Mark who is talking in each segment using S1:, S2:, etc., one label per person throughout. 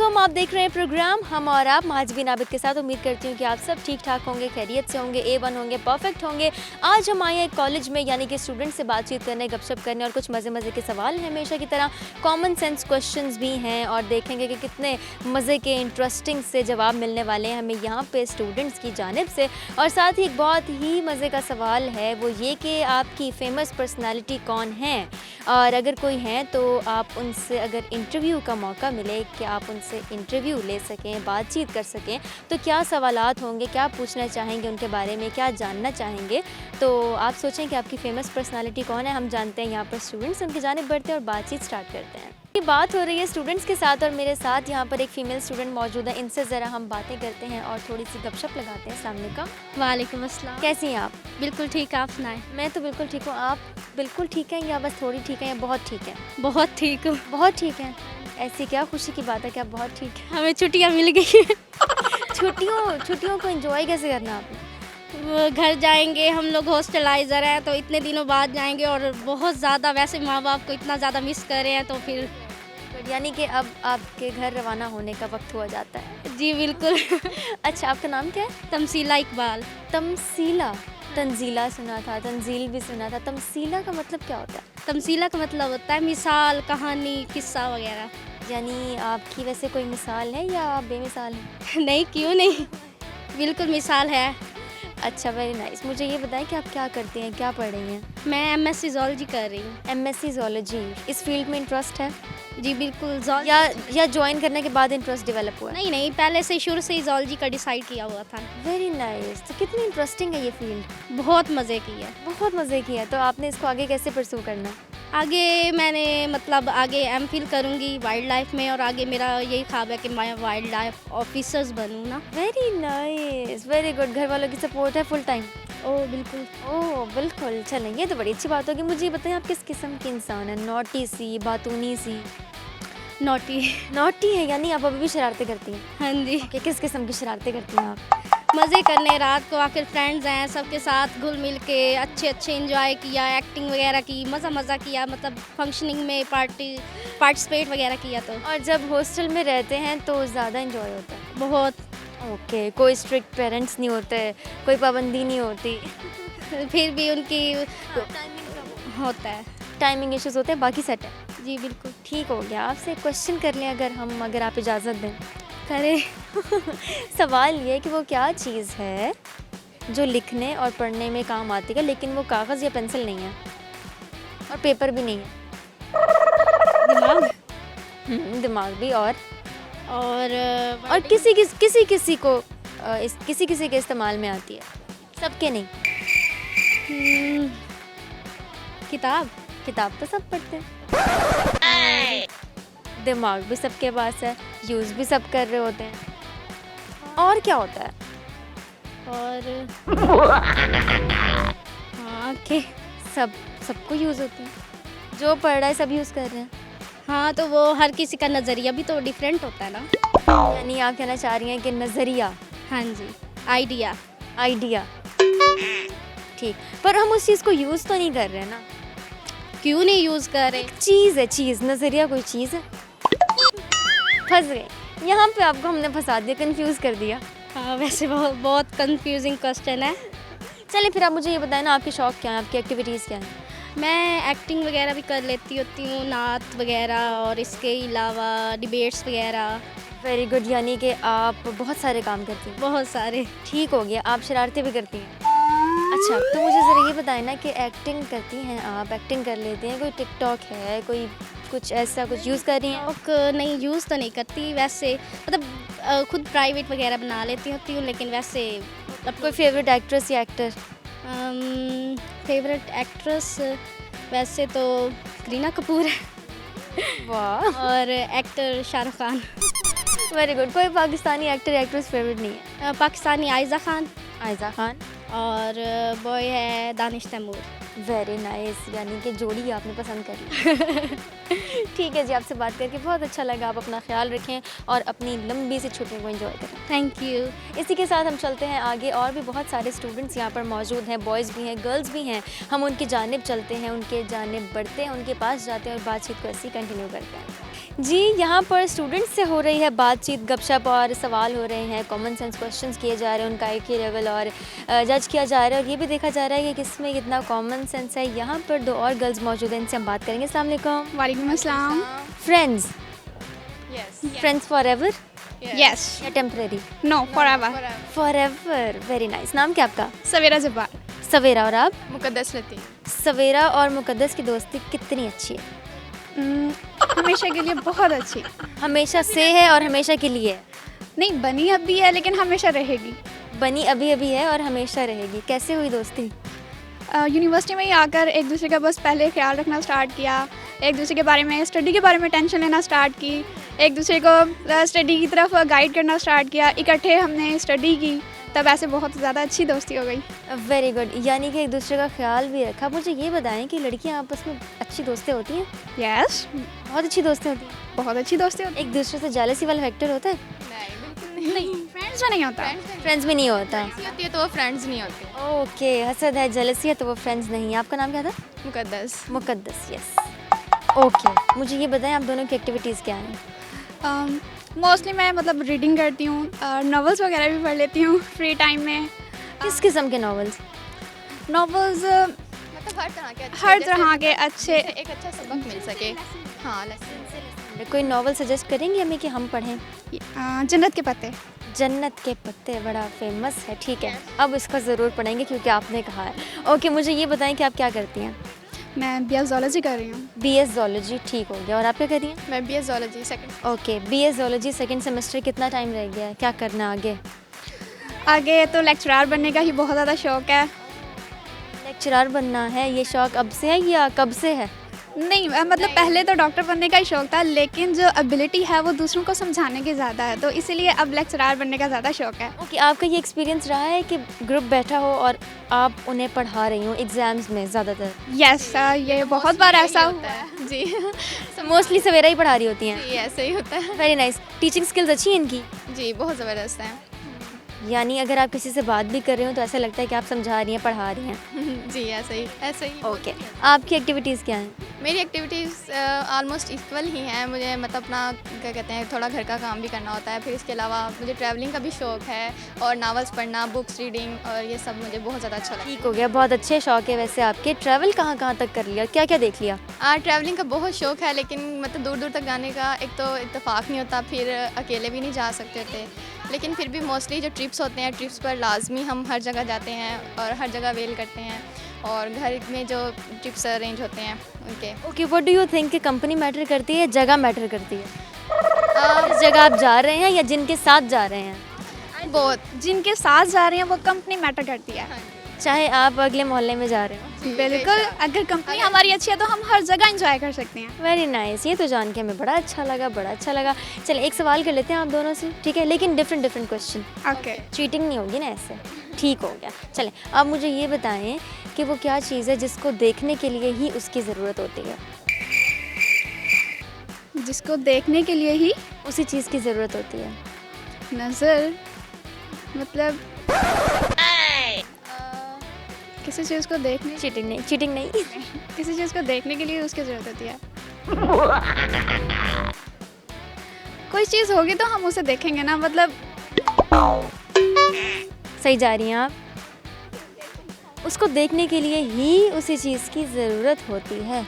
S1: अस्सलामुअलैकुम, आप देख रहे हैं प्रोग्राम हम और आप महाजबीन आबिद के साथ। उम्मीद करती हूँ कि आप सब ठीक ठाक होंगे, खैरियत से होंगे, A1 होंगे, परफेक्ट होंगे। आज हम आए हैं कॉलेज में, यानी कि स्टूडेंट से बातचीत करने, गपशप करने और कुछ मज़े मज़े के सवाल हैं हमेशा की तरह। कॉमन सेंस क्वेश्चंस भी हैं और देखेंगे कि कितने मज़े के इंटरेस्टिंग से जवाब मिलने वाले हैं हमें यहाँ पे स्टूडेंट्स की जानिब से। और साथ ही एक बहुत ही मज़े का सवाल है, वो ये कि आपकी फ़ेमस पर्सनैलिटी कौन है, और अगर कोई है तो आप उनसे अगर इंटरव्यू का मौका मिले कि आप उनसे इंटरव्यू ले सकें, बातचीत कर सकें, तो क्या सवालात होंगे, क्या पूछना चाहेंगे उनके बारे में, क्या जानना चाहेंगे। तो आप सोचें कि आपकी फ़ेमस पर्सनालिटी कौन है। हम जानते हैं यहाँ पर स्टूडेंट्स उनकी जानिब बढ़ते हैं और बातचीत स्टार्ट करते हैं। ये बात हो रही है स्टूडेंट्स के साथ और मेरे साथ यहाँ पर एक फ़ीमेल स्टूडेंट मौजूद है। इनसे ज़रा हम बातें करते हैं और थोड़ी सी गपशप लगाते हैं। अस्सलाम वालेकुम।
S2: वालेकुम अस्सलाम।
S1: कैसी हैं आप?
S2: बिल्कुल ठीक, आप सुनाएं।
S1: मैं तो बिल्कुल ठीक हूँ। आप बिल्कुल ठीक हैं या बस थोड़ी ठीक हैं या बहुत ठीक हैं?
S2: बहुत ठीक हूँ।
S1: बहुत ठीक हैं। ऐसी क्या खुशी की बात है कि आप बहुत ठीक हैं?
S2: हमें छुट्टियाँ मिल गई हैं।
S1: छुट्टियों को एंजॉय कैसे करना आपने?
S2: वो घर जाएंगे, हम लोग हॉस्टलाइज़र हैं तो इतने दिनों बाद जाएंगे और बहुत ज़्यादा वैसे माँ बाप को इतना ज़्यादा मिस कर रहे हैं तो फिर
S1: यानी कि अब आपके घर रवाना होने का वक्त हुआ जाता है।
S2: जी बिल्कुल।
S1: अच्छा, आपका नाम क्या है?
S2: तमसीला इकबाल।
S1: तमसीला। तंजीला सुना था, तंजील भी सुना था। तमसीला का मतलब क्या होता है?
S2: तमसीला का मतलब होता है मिसाल, कहानी, किस्सा वगैरह।
S1: यानी आपकी वैसे कोई मिसाल है या आप बेमिसाल हैं?
S2: नहीं, क्यों नहीं, बिल्कुल मिसाल है।
S1: अच्छा, वेरी नाइस। मुझे ये बताएं कि आप क्या करती हैं, क्या पढ़ रही हैं?
S2: मैं MSc ज़ूलॉजी कर रही हूँ।
S1: MSc zoology. इस फील्ड में इंटरेस्ट है
S2: जी बिल्कुल।
S1: या ज्वाइन करने के बाद इंटरेस्ट डेवलप हुआ है?
S2: नहीं, पहले से शुरू से ही ज़ूलॉजी का डिसाइड किया हुआ था।
S1: Very nice. तो कितनी इंटरेस्टिंग है ये फील्ड?
S2: बहुत मज़े की है।
S1: बहुत मज़े की है। तो आपने इसको आगे कैसे परस्यू करना है?
S2: आगे मैंने मतलब आगे MPhil करूँगी वाइल्ड लाइफ में और आगे मेरा यही ख्वाब है कि मैं वाइल्ड लाइफ ऑफिसर्स बनूँ ना।
S1: Very nice, very good. घर वालों की सपोर्ट है फुल टाइम?
S2: ओह बिल्कुल।
S1: ओह बिल्कुल। चलें, ये तो बड़ी अच्छी बात होगी। मुझे ये बताएं आप किस किस्म की इंसान है? नॉटी सी, बातूनी सी?
S2: नॉटी।
S1: नॉटी है, यानी आप अभी भी शरारतें करती हैं?
S2: हाँ जी।
S1: कि किस किस्म की शरारतें करती हैं आप?
S2: मज़े करने, रात को आखिर फ्रेंड्स हैं सबके साथ घुल मिल के अच्छे इंजॉय किया, एक्टिंग वगैरह की, मज़ा किया, मतलब फंक्शनिंग में पार्टिसिपेट वगैरह किया। तो
S1: और जब हॉस्टल में रहते हैं तो ज़्यादा इंजॉय होता है?
S2: बहुत।
S1: ओके, कोई स्ट्रिक्ट पेरेंट्स नहीं होते, कोई पाबंदी नहीं होती?
S2: फिर भी उनकी होता है,
S1: टाइमिंग इश्यूज होते हैं, बाकी सेट है?
S2: जी बिल्कुल।
S1: ठीक हो गया। आपसे एक क्वेश्चन कर लें अगर आप इजाज़त दें?
S2: करें।
S1: सवाल ये कि वो क्या चीज़ है जो लिखने और पढ़ने में काम आती है, लेकिन वो कागज़ या पेंसिल नहीं है और पेपर भी नहीं है?
S2: दिमाग।
S1: दिमाग भी। और
S2: किसी
S1: किसी को किसी के इस्तेमाल में आती है, सबके नहीं। किताब तो सब पढ़ते हैं। दिमाग भी सबके पास है, यूज़ भी सब कर रहे होते हैं। और क्या होता है?
S2: और हाँ के
S1: सबको यूज़ होती है, जो पढ़ रहा है सब यूज़ कर रहे हैं।
S2: हाँ, तो वो हर किसी का नज़रिया भी तो डिफरेंट होता है ना।
S1: यानी आप कहना चाह रही हैं कि नज़रिया?
S2: हाँ जी, आइडिया।
S1: ठीक, पर हम उस चीज़ को यूज़ तो नहीं कर रहे हैं ना।
S2: क्यों नहीं यूज़ कर रहे?
S1: चीज़ है, चीज़। नज़रिया कोई चीज़ है? फंस गए यहाँ पे, आपको हमने फंसा दिया, कंफ्यूज कर दिया।
S2: हाँ, वैसे बहुत कंफ्यूजिंग क्वेश्चन है।
S1: चलिए फिर आप मुझे ये बताएं ना, आपके शौक़ क्या हैं, आपकी एक्टिविटीज़ क्या हैं?
S2: मैं एक्टिंग वगैरह भी कर लेती होती हूँ, नात वगैरह, और इसके अलावा डिबेट्स वगैरह।
S1: वेरी गुड, यानी कि आप बहुत सारे काम करती हैं।
S2: बहुत सारे।
S1: ठीक हो गया, आप शरारतें भी करती हैं? अच्छा, तो मुझे ज़रा ये बताएं ना कि एक्टिंग करती हैं आप, एक्टिंग कर लेती हैं, कोई टिकटॉक है, कोई कुछ ऐसा कुछ यूज़ कर रही हैं?
S2: टिकटॉक नहीं यूज़ तो नहीं करती वैसे, मतलब खुद प्राइवेट वगैरह बना लेती होती हूँ, लेकिन वैसे
S1: अब कोई फेवरेट एक्ट्रेस या एक्टर?
S2: फेवरेट एक्ट्रेस वैसे तो करीना कपूर है।
S1: वाह।
S2: और actor Shahrukh Khan.
S1: Very good. कोई पाकिस्तानी एक्टर या एक्ट्रेस फेवरेट नहीं है?
S2: पाकिस्तानी आयज़ा खान। और बॉय है दानिश तैमूर।
S1: वेरी नाइस, यानी कि जोड़ी आपने पसंद कर ली। ठीक है जी, आपसे बात करके बहुत अच्छा लगा। आप अपना ख्याल रखें और अपनी लंबी सी छुट्टियों को एंजॉय करें।
S2: Thank you.
S1: इसी के साथ हम चलते हैं आगे। और भी बहुत सारे स्टूडेंट्स यहाँ पर मौजूद हैं, बॉयज़ भी हैं, गर्ल्स भी हैं। हम उनकी जानिब चलते हैं, उनके जानिब बढ़ते हैं, उनके पास जाते हैं और बातचीत को ऐसे ही कंटिन्यू करते हैं। जी, यहाँ पर स्टूडेंट्स से हो रही है बातचीत, गपशप और सवाल हो रहे हैं, कॉमन सेंस क्वेश्चंस किए जा रहे हैं, उनका IQ लेवल और जज किया जा रहा है और ये भी देखा जा रहा है कि किसमें कितना कॉमन सेंस है। यहाँ पर 2 और गर्ल्स मौजूद हैं, इनसे हम बात करेंगे। अस्सलाम वालेकुम।
S3: वालेकुम अस्सलाम।
S1: Friends,
S4: Yes.
S1: Friends forever
S3: yes.
S1: या temporary?
S3: No forever.
S1: Forever, very nice. नाम क्या आपका?
S3: सवेरा जब्बार।
S1: सवेरा। और आप?
S4: मुकद्दस लतीफ़।
S1: सवेरा और मुकद्दस की दोस्ती कितनी अच्छी है?
S3: हमेशा के लिए बहुत अच्छी।
S1: हमेशा से है और हमेशा के लिए है?
S3: नहीं बनी अब भी है लेकिन हमेशा रहेगी।
S1: बनी अभी अभी है और हमेशा रहेगी। कैसे हुई दोस्ती?
S3: यूनिवर्सिटी में ही आकर एक दूसरे का बस पहले ख्याल रखना स्टार्ट किया, एक दूसरे के बारे में, स्टडी के बारे में टेंशन लेना स्टार्ट की, एक दूसरे को स्टडी की तरफ गाइड करना स्टार्ट किया, इकट्ठे हमने स्टडी की, तब ऐसे बहुत ज़्यादा अच्छी दोस्ती हो गई।
S1: वेरी गुड, यानी कि एक दूसरे का ख्याल भी रखा। मुझे ये बताएं कि लड़कियां आपस में अच्छी दोस्तें होती हैं?
S3: यस,
S1: बहुत अच्छी दोस्तें होती हैं?
S3: बहुत अच्छी दोस्ती होती
S1: एक दूसरे से जेलसी वाला फैक्टर होता है?
S4: नहीं, बिल्कुल
S3: है। नहीं, फ्रेंड्स में नहीं होता।
S1: फ्रेंड्स में नहीं होता?
S4: होती है तो वो फ्रेंड्स नहीं होते।
S1: ओके, हसद है, जेलसी है तो वो फ्रेंड्स नहीं है। आपका नाम क्या था?
S4: मुकद्दस।
S1: मुकद्दस। यस। ओके, मुझे ये बताएं आप दोनों की एक्टिविटीज़ क्या हैं?
S3: मोस्टली मैं मतलब रीडिंग करती हूँ, नॉवेल्स वगैरह भी पढ़ लेती हूँ फ्री टाइम में।
S1: किस किस्म के नॉवेल्स?
S3: नॉवेल्स
S4: मतलब हर तरह के अच्छे,
S3: हर
S4: जैसे
S3: तरह के अच्छे।
S4: एक अच्छा सबक मिल सके। हाँ, लेसन।
S1: कोई नॉवेल सजेस्ट करेंगे हमें कि हम पढ़ें?
S3: जन्नत के पत्ते।
S1: जन्नत के पत्ते बड़ा फेमस है, ठीक है, अब इसका ज़रूर पढ़ेंगे क्योंकि आपने कहा है। ओके, मुझे ये बताएं कि आप क्या करती हैं?
S3: मैं BS ज़ूलॉजी कर रही हूँ।
S1: BS ज़ूलॉजी, ठीक हो गया। और आप क्या कर रही हैं?
S4: मैं BS zoology second.
S1: Okay, BS zoology second semester, कितना टाइम रह गया है? क्या करना है आगे?
S3: आगे तो लेक्चरार बनने का ही बहुत ज़्यादा शौक़ है।
S1: लेक्चरार बनना है, ये शौक़ अब से है या कब से है?
S3: नहीं मतलब पहले तो डॉक्टर बनने का ही शौक़ था, लेकिन जो एबिलिटी है वो दूसरों को समझाने की ज़्यादा है, तो इसीलिए अब लेक्चरार बनने का ज़्यादा शौक़ है।
S1: ओके, आपका ये एक्सपीरियंस रहा है कि ग्रुप बैठा हो और आप उन्हें पढ़ा रही हो एग्ज़ाम्स में ज़्यादातर?
S3: यस, ये बहुत बार ऐसा हुआ है।
S4: है जी।
S1: मोस्टली सवेरा ही पढ़ा रही होती हैं?
S4: जी, ऐसे ही होता है।
S1: Very nice. टीचिंग स्किल्स अच्छी हैं इनकी?
S4: जी, बहुत ज़बरदस्त है।
S1: यानी अगर आप किसी से बात भी कर रहे हो तो ऐसा लगता है कि आप समझा रही हैं, पढ़ा रही हैं?
S4: जी, ऐसे ही।
S1: ओके, आपकी एक्टिविटीज़ क्या हैं?
S4: मेरी एक्टिविटीज़ ऑलमोस्ट इक्वल ही हैं। मुझे मतलब अपना क्या कहते हैं, थोड़ा घर का काम भी करना होता है, फिर इसके अलावा मुझे ट्रैवलिंग का भी शौक़ है और नावल्स पढ़ना, बुक्स रीडिंग, और ये सब मुझे बहुत ज़्यादा अच्छा लगता है।
S1: ठीक हो गया, बहुत अच्छे शौक है वैसे आपके। ट्रैवल कहाँ कहाँ तक कर लिया, क्या क्या देख लिया?
S4: ट्रैवलिंग का बहुत शौक़ है, लेकिन मतलब दूर दूर तक जाने का एक तो इत्तेफाक नहीं होता, फिर अकेले भी नहीं जा सकते थे, लेकिन फिर भी मोस्टली जो ट्रिप्स होते हैं, ट्रिप्स पर लाजमी हम हर जगह जाते हैं और हर जगह वेल करते हैं, और घर में जो ट्रिप्स अरेंज होते हैं उनके।
S1: Okay, what do you think कि कंपनी मैटर करती है, जगह मैटर करती है? जिस जगह आप जा रहे हैं या जिनके साथ जा रहे हैं?
S4: बहुत।
S3: जिनके साथ जा रहे हैं वो कंपनी मैटर करती है।
S1: चाहे आप अगले मोहल्ले में जा रहे हो?
S3: बिल्कुल, अगर कंपनी हमारी अच्छी है तो हम हर जगह एंजॉय कर सकते हैं।
S1: वेरी नाइस, ये तो जान के हमें बड़ा अच्छा लगा। चलिए एक सवाल कर लेते हैं आप दोनों से, ठीक है, लेकिन डिफरेंट क्वेश्चन।
S3: ओके।
S1: चीटिंग नहीं होगी ना ऐसे? ठीक हो गया। चलें, आप मुझे ये बताएं कि वो क्या चीज़ है जिसको देखने के लिए ही उसकी ज़रूरत होती है?
S3: जिसको देखने के लिए ही
S1: उसी चीज़ की ज़रूरत होती है?
S3: नज़र, मतलब किसी चीज़ को देखने
S1: चीटिंग नहीं।
S3: किसी चीज़ को देखने के लिए उसकी ज़रूरत होती है। कोई चीज़ होगी तो हम उसे देखेंगे ना, मतलब
S1: सही जा रही हैं आप। उसको देखने के लिए ही उसी चीज़ की ज़रूरत होती है।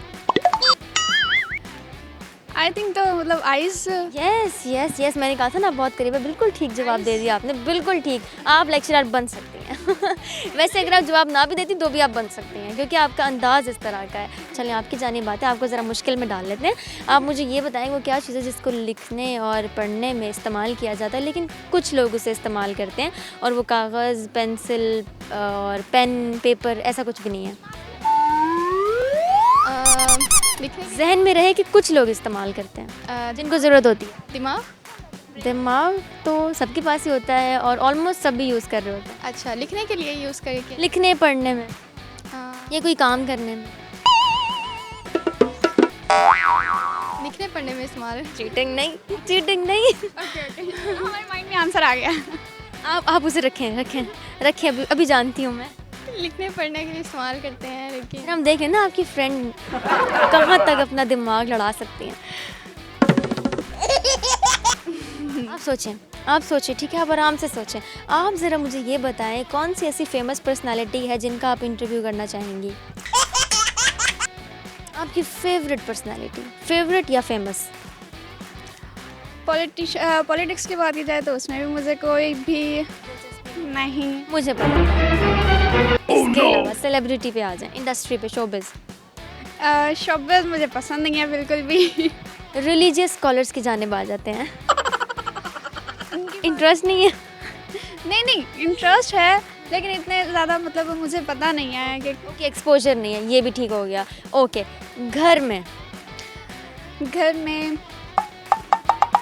S3: आई थिंक तो मतलब आइज़।
S1: यस, मैंने कहा था ना बहुत करीब है। बिल्कुल ठीक जवाब दे दिया आपने, बिल्कुल ठीक। आप लेक्चरर बन सकती हैं। वैसे अगर आप जवाब ना भी देती तो भी आप बन सकती हैं, क्योंकि आपका अंदाज़ इस तरह का है। चलें, आपकी जानी बात है, आपको ज़रा मुश्किल में डाल लेते हैं। आप मुझे ये बताएं वो क्या चीज़ है जिसको लिखने और पढ़ने में इस्तेमाल किया जाता है, लेकिन कुछ लोग उसे इस्तेमाल करते हैं और वो कागज़, पेंसिल और पेन, पेपर, ऐसा कुछ भी नहीं है।
S4: लिखने के
S1: जहन में रहे कि कुछ लोग इस्तेमाल करते हैं जिनको ज़रूरत होती है। दिमाग तो सबके पास ही होता है और ऑलमोस्ट सभी यूज़ कर रहे होते हैं।
S4: अच्छा, लिखने के लिए यूज़ करके।
S1: लिखने पढ़ने में
S4: हाँ,
S1: या कोई काम करने में?
S4: लिखने पढ़ने में इस्तेमाल।
S1: चीटिंग नहीं।
S3: हमारे माइंड में आंसर आ गया।
S1: आप उसे रखें, अभी जानती हूँ मैं।
S4: लिखने पढ़ने के लिए इस्तेमाल करते हैं, लेकिन
S1: फिर हम देखें ना आपकी फ्रेंड कहाँ तक अपना दिमाग लड़ा सकती हैं। आप सोचें, ठीक है, आप आराम से सोचें। आप ज़रा मुझे ये बताएं कौन सी ऐसी फेमस पर्सनालिटी है जिनका आप इंटरव्यू करना चाहेंगी? आपकी फेवरेट पर्सनालिटी, फेवरेट या फेमस?
S3: पॉलिटिक्स की बात की जाए तो उसमें भी मुझे कोई भी नहीं।
S1: मुझे पता है। इसके अलावा सेलिब्रिटी पे आ जाएं, इंडस्ट्री पे, शोबिज़।
S3: शोबिज़ मुझे पसंद नहीं है बिल्कुल भी।
S1: रिलीजियस स्कॉलर्स की जानिब आ जाते हैं। इंटरेस्ट नहीं है?
S3: नहीं इंटरेस्ट है, लेकिन इतने ज़्यादा मतलब मुझे पता नहीं है कि
S1: ओके, एक्सपोजर नहीं है, ये भी ठीक हो गया। ओके, घर में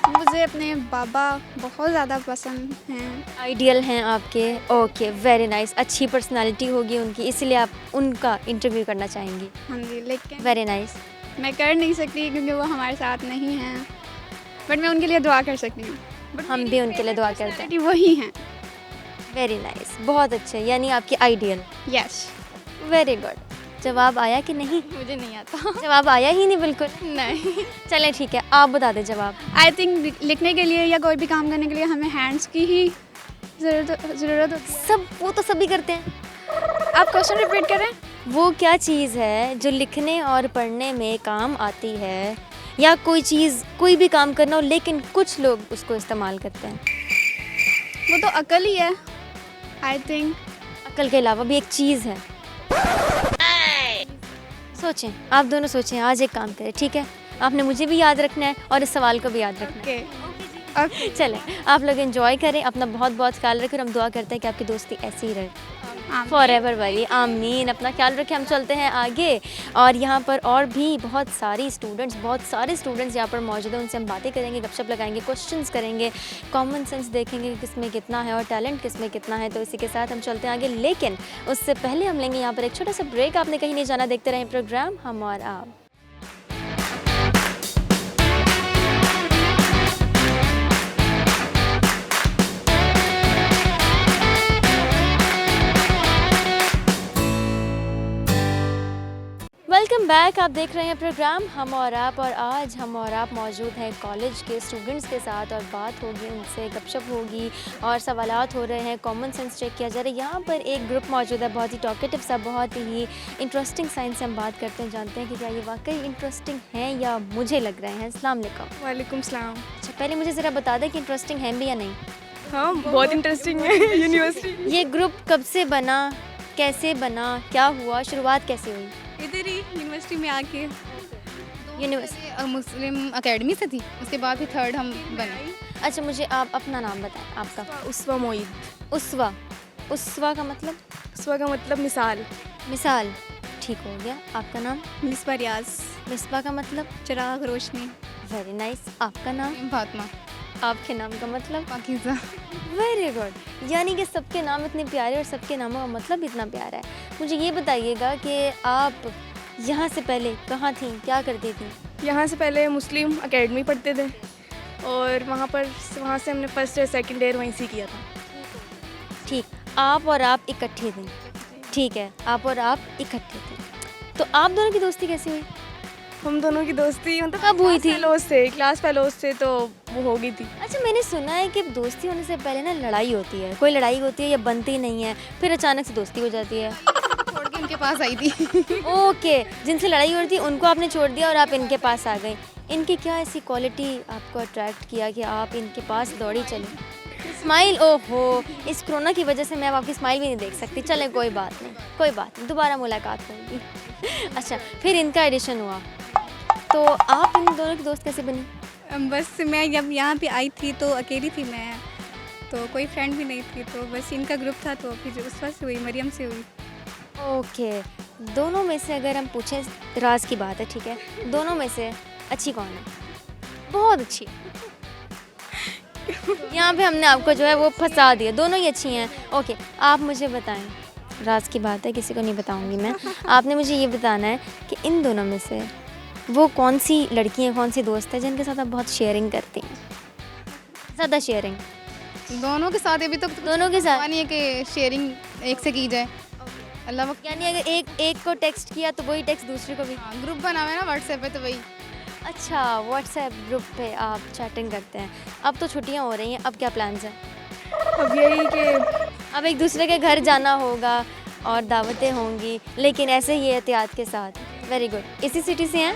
S1: मुझे अपने बाबा बहुत ज़्यादा पसंद हैं। आइडियल हैं आपके। Okay, very nice. अच्छी पर्सनालिटी होगी उनकी, इसलिए आप उनका इंटरव्यू करना चाहेंगी।
S3: हाँ जी, लेकिन
S1: वेरी नाइस।
S3: मैं कर नहीं सकती क्योंकि वो हमारे साथ नहीं हैं, बट मैं उनके लिए दुआ कर सकती हूँ।
S1: हम भी उनके लिए दुआ करते हैं।
S3: वही हैं।
S1: वेरी नाइस, बहुत अच्छे, यानी आपकी आइडियल।
S3: यस।
S1: Very good. जवाब आया कि नहीं?
S4: मुझे नहीं आता।
S1: जवाब आया ही नहीं बिल्कुल।
S4: नहीं।
S1: चलें ठीक है, आप बता दें जवाब।
S3: आई थिंक लिखने के लिए या कोई भी काम करने के लिए हमें हैंड्स की ही ज़रूरत होती है।
S1: सब, वो तो सभी करते हैं।
S3: आप क्वेश्चन रिपीट करें।
S1: वो क्या चीज़ है जो लिखने और पढ़ने में काम आती है, या कोई चीज़, कोई भी काम करना हो लेकिन कुछ लोग उसको इस्तेमाल करते हैं?
S3: वो तो अकल ही है, आई थिंक।
S1: अकल के अलावा भी एक चीज़ है। सोचें, आप दोनों सोचें। आज एक काम करें, ठीक है? आपने मुझे भी याद रखना है और इस सवाल को भी याद रखना है।
S3: ओके।
S1: चलें, आप लोग एंजॉय करें, अपना बहुत बहुत ख्याल रखें और हम दुआ करते हैं कि आपकी दोस्ती ऐसी ही रहे फॉर एवर वाली। आमीन। अपना ख्याल रखें। हम चलते हैं आगे, और यहाँ पर और भी बहुत सारे स्टूडेंट्स यहाँ पर मौजूद हैं। उनसे हम बातें करेंगे, गपशप लगाएंगे, क्वेश्चंस करेंगे, कॉमन सेंस देखेंगे कि किस में कितना है और टैलेंट किस में कितना है। तो इसी के साथ हम चलते हैं आगे, लेकिन उससे पहले हम लेंगे यहाँ पर एक छोटा सा ब्रेक। आपने कहीं नहीं जाना, देखते रहें प्रोग्राम हम और आप। Welcome back. आप देख रहे हैं प्रोग्राम हम और आप, और आज हम और आप मौजूद हैं कॉलेज के स्टूडेंट्स के साथ और बात होगी उनसे, गपशप होगी और सवालात हो रहे हैं, कॉमन सेंस चेक किया जा रहा है। यहाँ पर एक ग्रुप मौजूद है, बहुत ही टॉकेटिव सा, बहुत ही इंटरेस्टिंग साइंस से हम बात करते हैं, जानते हैं कि क्या ये वाकई इंटरेस्टिंग है या मुझे लग रहे हैं। अस्सलाम वालेकुम।
S5: वालेकुम सलाम।
S1: अच्छा, पहले मुझे ज़रा बता दें कि इंटरेस्टिंग है भी या नहीं?
S5: हाँ, बहुत इंटरेस्टिंग है। यूनिवर्सिटी
S1: ये ग्रुप कब से बना, कैसे बना, क्या हुआ, शुरुआत कैसे हुई?
S5: इधर ही यूनिवर्सिटी में आके
S1: यूनिवर्सिटी
S6: मुस्लिम एकेडमी से थी, उसके बाद फिर थर्ड हम बने।
S1: अच्छा, मुझे आप अपना नाम बताएं, आपका।
S5: उसवा मोईद।
S1: उसवा का मतलब?
S5: उसवा का मतलब
S1: मिसाल। ठीक हो गया। आपका नाम?
S5: मिसबा रियाज।
S1: मिसबा का मतलब?
S5: चिराग रोशनी।
S1: Very nice. आपका नाम?
S6: फातिमा।
S1: आपके नाम का मतलब?
S6: पाकिज़ा।
S1: Very good. यानी कि सबके नाम इतने प्यारे और सबके नामों का मतलब इतना प्यारा है। मुझे ये बताइएगा कि आप यहाँ से पहले कहाँ थी, क्या करती थी?
S5: यहाँ से पहले मुस्लिम एकेडमी पढ़ते थे और वहाँ से हमने फर्स्ट ईयर सेकंड ईयर वहीं से किया था।
S1: ठीक, आप और आप इकट्ठे थे। ठीक है, आप और आप इकट्ठे थे। तो आप दोनों की दोस्ती कैसी हुई?
S5: हम दोनों की दोस्ती मतलब
S1: कब हुई थी?
S5: क्लास फेलोज से तो वो हो गई थी।
S1: अच्छा, मैंने सुना है कि दोस्ती होने से पहले ना लड़ाई होती है, कोई लड़ाई होती है या बनती नहीं है, फिर अचानक से दोस्ती हो जाती है।
S6: छोड़ के इनके पास आई थी।
S1: ओके, जिनसे लड़ाई हो रही थी उनको आपने छोड़ दिया और आप इनके पास आ गए। इनकी क्या ऐसी क्वालिटी आपको अट्रैक्ट किया कि आप इनके पास दौड़ी चली? स्माइल। ओहो, इस कोरोना की वजह से मैं अब आपकी स्माइल भी नहीं देख सकती। चलें, कोई बात नहीं, दोबारा मुलाकात होगी। अच्छा, फिर इनका एडिशन हुआ, तो आप इन दोनों की दोस्त कैसे बनी?
S5: बस मैं जब यहाँ पे आई थी तो अकेली थी मैं, तो कोई फ्रेंड भी नहीं थी, तो बस इनका ग्रुप था, तो फिर उसवा से हुई, मरियम से हुई।
S1: ओके, दोनों में से अगर हम पूछें, राज की बात है, ठीक है, दोनों में से अच्छी कौन है? बहुत अच्छी। यहाँ पे हमने आपको जो है वो फंसा दिया, दोनों ही अच्छी हैं। ओके, आप मुझे बताएं, राज की बात है, किसी को नहीं बताऊंगी मैं। आपने मुझे ये बताना है कि इन दोनों में से वो कौन सी लड़की है, कौन सी दोस्त है जिनके साथ आप बहुत शेयरिंग करती हैं, ज़्यादा शेयरिंग?
S6: दोनों के साथ अभी तो
S1: दोनों के साथ
S6: नहीं है कि शेयरिंग एक से की जाए। अल्लाह
S1: यानी अगर एक को टेक्स्ट किया तो वही टेक्स्ट दूसरे को भी?
S6: ग्रुप बना हुआ है ना व्हाट्सएप पे, तो वही
S1: अच्छा, व्हाट्सएप ग्रुप पे आप चैटिंग करते हैं। अब तो छुट्टियां हो रही हैं, अब क्या प्लान्स हैं?
S3: अब यही कि
S1: अब एक दूसरे के घर जाना होगा और दावतें होंगी, लेकिन ऐसे ही एहतियात के साथ। Very good. इसी सिटी से हैं?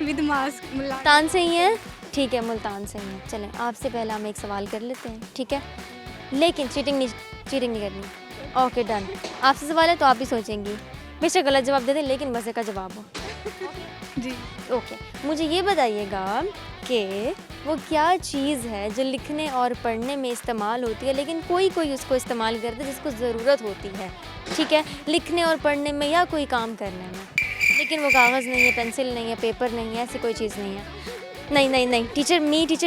S5: विद मास्क
S1: मुल्तान से ही हैं? ठीक है, मुल्तान से ही हैं। चलें, आपसे पहले हम एक सवाल कर लेते हैं, ठीक है? लेकिन चीटिंग नहीं करनी। Okay done. आपसे सवाल है तो आप भी सोचेंगी, बेशक गलत जवाब दे दें लेकिन मज़े का जवाब हो।
S5: जी।
S1: ओके, मुझे ये बताइएगा कि वो क्या चीज़ है जो लिखने और पढ़ने में इस्तेमाल होती है लेकिन कोई उसको इस्तेमाल करता है जिसको ज़रूरत होती है, ठीक है? लिखने और पढ़ने में या कोई काम करने में, लेकिन वो कागज़ नहीं है, पेंसिल नहीं है, पेपर नहीं है, ऐसी कोई चीज़ नहीं है। नहीं, टीचर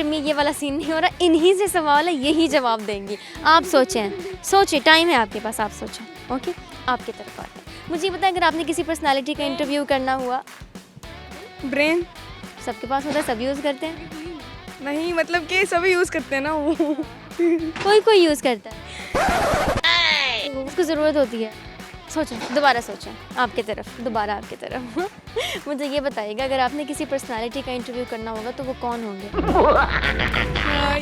S1: मी ये वाला सीन नहीं हो रहा, इन्हीं से सवाल है, यही जवाब देंगी। आप सोचें, टाइम है आपके पास, आप सोचें। ओके, आपकी तरफ आते हैं। मुझे ये बताएं, अगर आपने किसी पर्सनालिटी का इंटरव्यू करना हुआ,
S3: ब्रेन
S1: सबके पास होता है, सब यूज़ करते हैं?
S3: नहीं, मतलब कि सभी यूज़ करते हैं ना वो।
S1: कोई यूज़ करता है, उसको ज़रूरत होती है। सोचें, दोबारा सोचें, दोबारा आपकी तरफ। मुझे ये बताइएगा, अगर आपने किसी पर्सनालिटी का इंटरव्यू करना होगा तो वो कौन होंगे?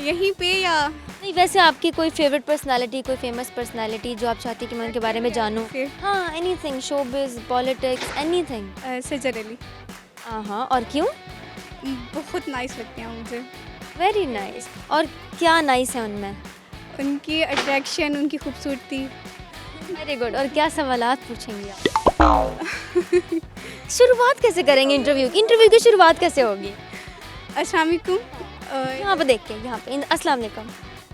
S5: यहीं पे या
S1: नहीं, वैसे आपकी कोई फेवरेट पर्सनालिटी, कोई फेमस पर्सनालिटी जो आप चाहती हैं कि मैं उनके बारे में जानूं?
S5: फिर
S1: हाँ, anything, showbiz, politics, anything.
S5: Sajal Ali
S1: हाँ, और क्यों?
S5: बहुत नाइस लगते हैं मुझे।
S1: Very nice. और क्या नाइस है उनमें?
S5: उनकी अट्रैक्शन, उनकी खूबसूरती।
S1: Very good. और क्या सवालात पूछेंगी आप? शुरुआत कैसे करेंगे इंटरव्यू की शुरुआत कैसे होगी?
S5: अस्सलाम वालेकुम।
S1: यहाँ पे देख के, यहाँ पे अस्सलाम वालेकुम।